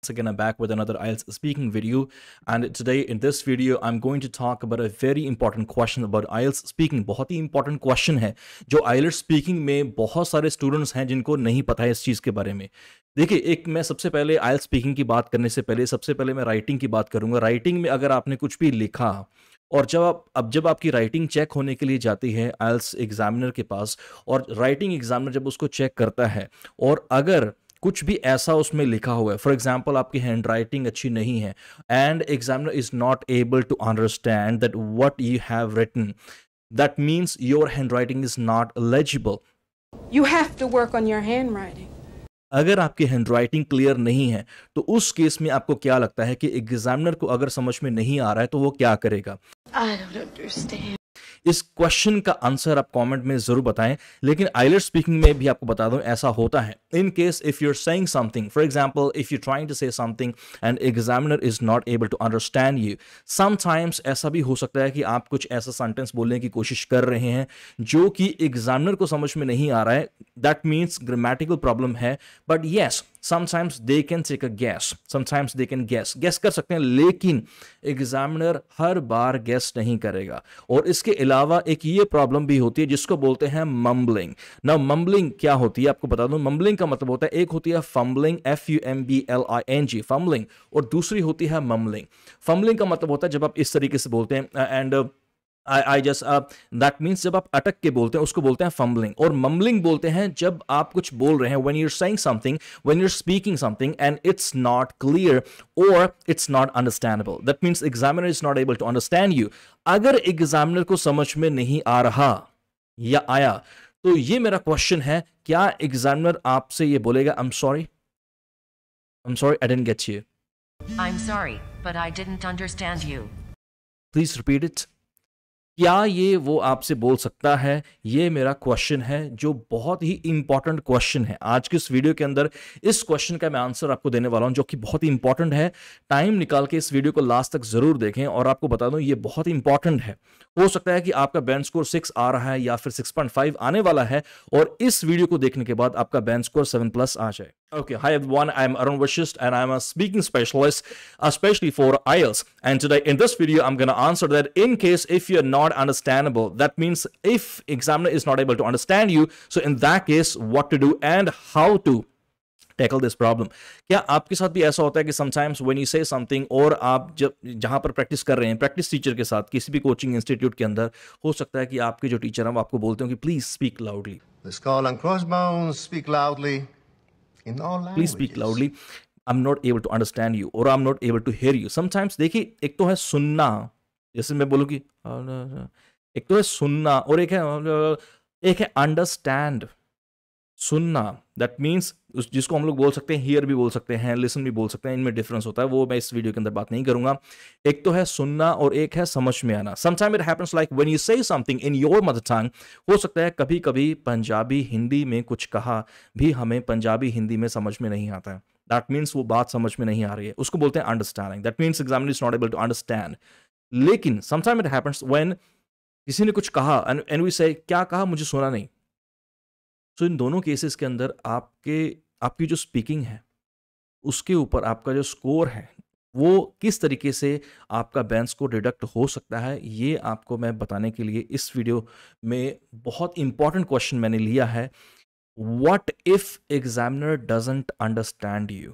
Once again, I'm back with another IELTS speaking video, and today in this video I'm going to talk about a very important question about IELTS speaking. बहुत ही important question है जो IELTS speaking में बहुत सारे students हैं जिनको नहीं पता है इस चीज़ के बारे में. देखिए, एक मैं सबसे पहले IELTS speaking की बात करने से पहले सबसे पहले मैं राइटिंग की बात करूंगा. राइटिंग में अगर आपने कुछ भी लिखा और जब आपकी राइटिंग चेक होने के लिए जाती है IELTS एग्जामिनर के पास, और राइटिंग एग्जामिनर जब उसको चेक करता है और अगर कुछ भी ऐसा उसमें लिखा हुआ है, फॉर एग्जाम्पल आपकी हैंड राइटिंग अच्छी नहीं है and examiner is not able to understand that what you have written, that means your handwriting is not legible. You have to work on your handwriting. अगर आपकी hand writing clear नहीं है तो उस case में आपको क्या लगता है कि एग्जामिनर को अगर समझ में नहीं आ रहा है तो वो क्या करेगा? I don't understand. इस क्वेश्चन का आंसर आप कमेंट में जरूर बताएं. लेकिन आइलेट्स स्पीकिंग में भी आपको बता दूं ऐसा होता है. In case if you are saying something, for example if you trying to say something and examiner is not able to understand you, sometimes ऐसा भी हो सकता है कि आप कुछ ऐसा सेंटेंस बोलने की कोशिश कर रहे हैं जो कि एग्जामिनर को समझ में नहीं आ रहा है. दैट मीन्स ग्रामेटिकल प्रॉब्लम है. But yes, sometimes they can take a guess, sometimes they can guess कर सकते हैं, लेकिन एग्जामिनर हर बार गेस नहीं करेगा. और इसके अलावा एक ये प्रॉब्लम भी होती है जिसको बोलते हैं मम्बलिंग. ना मम्बलिंग क्या होती है आपको बता दूं. मम्बलिंग का मतलब होता है, एक होती है फम्बलिंग, FUMBLING फम्बलिंग, और दूसरी होती है मम्बलिंग. फम्बलिंग का मतलब होता है जब आप इस तरीके से बोलते हैं and I just that means जब आप अटक के बोलते हैं उसको बोलते हैं फम्बलिंग. और मम्बलिंग बोलते हैं जब आप कुछ बोल रहे हैं, when you are saying something, when you are speaking something and it's not clear और it's not understandable. That means examiner is not able to understand you. अगर एग्जामिनर को समझ में नहीं आ रहा या आया तो ये मेरा क्वेश्चन है, क्या एग्जामिनर आपसे ये बोलेगा I am sorry, I didn't get you, I'm sorry, but I didn't understand you. Please repeat it? क्या ये वो आपसे बोल सकता है? ये मेरा क्वेश्चन है जो बहुत ही इंपॉर्टेंट क्वेश्चन है. आज की इस वीडियो के अंदर इस क्वेश्चन का मैं आंसर आपको देने वाला हूं जो कि बहुत ही इंपॉर्टेंट है. टाइम निकाल के इस वीडियो को लास्ट तक जरूर देखें. और आपको बता दूं ये बहुत ही इंपॉर्टेंट है. हो सकता है कि आपका बैंड स्कोर 6 आ रहा है या फिर 6.5 आने वाला है, और इस वीडियो को देखने के बाद आपका बैंड स्कोर 7+ आ जाए. Okay, hi everyone, I'm Arun Vashist and I'm a speaking specialist, especially for IELTS. And today in this video, I'm going to answer that in case if you're not understandable, that means if examiner is not able to understand you, so in that case, what to do and how to tackle this problem. क्या आपके साथ भी ऐसा होता है कि sometimes when you say something, और आप जब जहां पर प्रैक्टिस कर रहे हैं प्रैक्टिस टीचर के साथ किसी भी कोचिंग इंस्टीट्यूट के अंदर, हो सकता है कि आपके जो टीचर हैं वो आपको बोलते हो कि please speak loudly, The skull and crossbones speak loudly in all please languages. Speak loudly, I am not able to understand you और I am not able to hear you. Sometimes देखिए, एक तो है सुनना, जैसे मैं बोलूँ कि एक तो है सुनना और एक है अंडरस्टैंड. सुनना दैट मीन्स जिसको हम लोग बोल सकते हैं हियर भी बोल सकते हैं, लिसन भी बोल सकते हैं. इनमें डिफरेंस होता है, वो मैं इस वीडियो के अंदर बात नहीं करूंगा. एक तो है सुनना और एक है समझ में आना. Sometime it happens like when you से something in your mother tongue. हो सकता है कभी कभी पंजाबी हिंदी में कुछ कहा भी हमें पंजाबी हिंदी में समझ में नहीं आता है. दैट मीन्स वो बात समझ में नहीं आ रही है, उसको बोलते हैं understanding. That means examiner is not able to understand. लेकिन समटाइम इट हैपेंस व्हेन किसी ने कुछ कहा एंड वी से क्या कहा, मुझे सुना नहीं. सो इन दोनों केसेस के अंदर आपकी जो स्पीकिंग है उसके ऊपर आपका जो स्कोर है वो किस तरीके से आपका बैंड स्कोर डिडक्ट हो सकता है, ये आपको मैं बताने के लिए इस वीडियो में बहुत इंपॉर्टेंट क्वेश्चन मैंने लिया है. What if examiner doesn't understand you?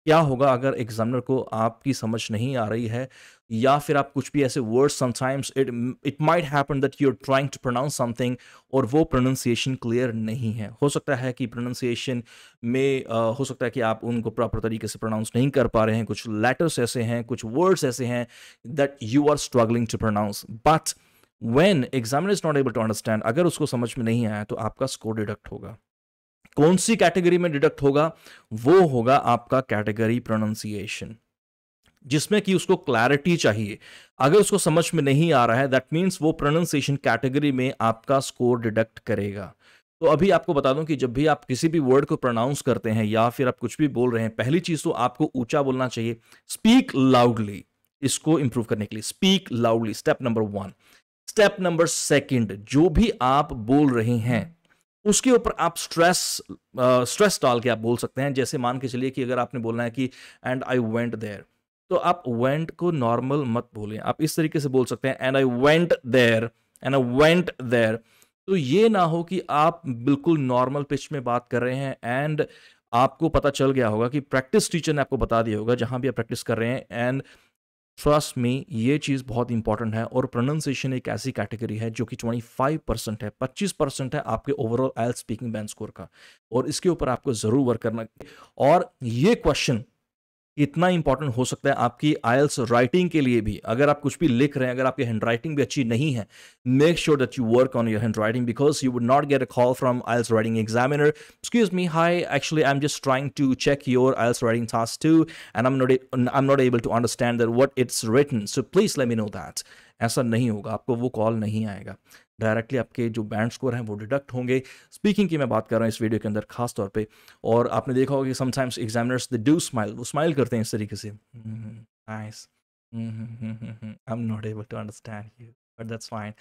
क्या होगा अगर एग्जामिनर को आपकी समझ नहीं आ रही है, या फिर आप कुछ भी ऐसे words, sometimes it might happen that you are trying to pronounce something और वो प्रोनाउंसिएशन क्लियर नहीं है. हो सकता है कि प्रोनाउंसिएशन में हो सकता है कि आप उनको प्रॉपर तरीके से प्रोनाउंस नहीं कर पा रहे हैं. कुछ लेटर्स ऐसे हैं, कुछ वर्ड्स ऐसे हैं that you are struggling to pronounce. But when examiner is not able to understand, अगर उसको समझ में नहीं आया तो आपका स्कोर डिडक्ट होगा. कौन सी कैटेगरी में डिडक्ट होगा? वो होगा आपका कैटेगरी प्रोनाउंसिएशन, जिसमें कि उसको क्लैरिटी चाहिए. अगर उसको समझ में नहीं आ रहा है, दैट मीन्स वो प्रोनाउंसिएशन कैटेगरी में आपका स्कोर डिडक्ट करेगा. तो अभी आपको बता दूं कि जब भी आप किसी भी वर्ड को प्रोनाउंस करते हैं या फिर आप कुछ भी बोल रहे हैं, पहली चीज तो आपको ऊंचा बोलना चाहिए. स्पीक लाउडली, इसको इंप्रूव करने के लिए speak loudly, step number 1. Step number 2, जो भी आप बोल रहे हैं उसके ऊपर आप स्ट्रेस डाल के आप बोल सकते हैं। जैसे मान के चलिए कि अगर आपने बोलना है कि एंड आई वेंट देयर, तो आप वेंट को नॉर्मल मत बोलें, आप इस तरीके से बोल सकते हैं and I went there, and I went there. तो ये ना हो कि आप बिल्कुल नॉर्मल पिच में बात कर रहे हैं एंड आपको पता चल गया होगा कि प्रैक्टिस टीचर ने आपको बता दिया होगा जहां भी आप प्रैक्टिस कर रहे हैं। एंड ट्रस्ट मी, ये चीज़ बहुत इंपॉर्टेंट है। और प्रोनाउंसिएशन एक ऐसी कैटेगरी है जो कि 25% है, 25% है आपके ओवरऑल आइल्स स्पीकिंग बैंड स्कोर का, और इसके ऊपर आपको ज़रूर वर्क करना। और ये क्वेश्चन इतना इंपॉर्टेंट हो सकता है आपकी आइल्स राइटिंग के लिए भी। अगर आप कुछ भी लिख रहे हैं, अगर आपकी हैंड राइटिंग भी अच्छी नहीं है, make sure that you work on your handwriting, because you would not get a call from IELTS writing examiner, excuse me, hi, actually I am just trying to check your IELTS writing task two and I am not able to understand that what it's written, so please let me know that. ऐसा नहीं होगा, आपको वो call नहीं आएगा, directly आपके जो band score हैं वो डिडक्ट होंगे। स्पीकिंग की मैं बात कर रहा हूँ इस वीडियो के अंदर खास तौर पे। और आपने देखा होगा कि sometimes examiners they do smile, वो स्माइल करते हैं इस तरीके से, nice, I am not able to understand you but that's fine,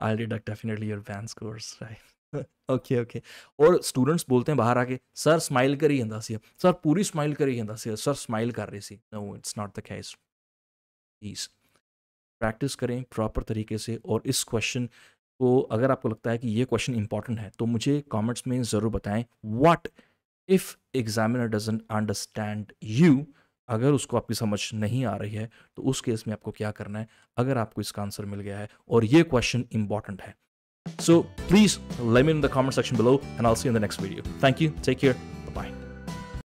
I deduct definitely your band scores, right. Okay okay. और स्टूडेंट्स बोलते हैं बाहर आके, सर स्माइल करी ਜਾਂਦਾ ਸੀ, सर पूरी स्माइल करी ਜਾਂਦਾ ਸੀ, सर स्माइल कर रही थी। No, it's not the case. Please practice करें प्रॉपर तरीके से। और इस क्वेश्चन को अगर आपको लगता है कि ये क्वेश्चन इंपॉर्टेंट है तो मुझे कमेंट्स में ज़रूर बताएं, what if examiner doesn't understand you. अगर उसको आपकी समझ नहीं आ रही है तो उस केस में आपको क्या करना है, अगर आपको इसका आंसर मिल गया है और ये क्वेश्चन इंपॉर्टेंट है। So please let me in the comment section below and I will see you in the next video. Thank you, take care, bye.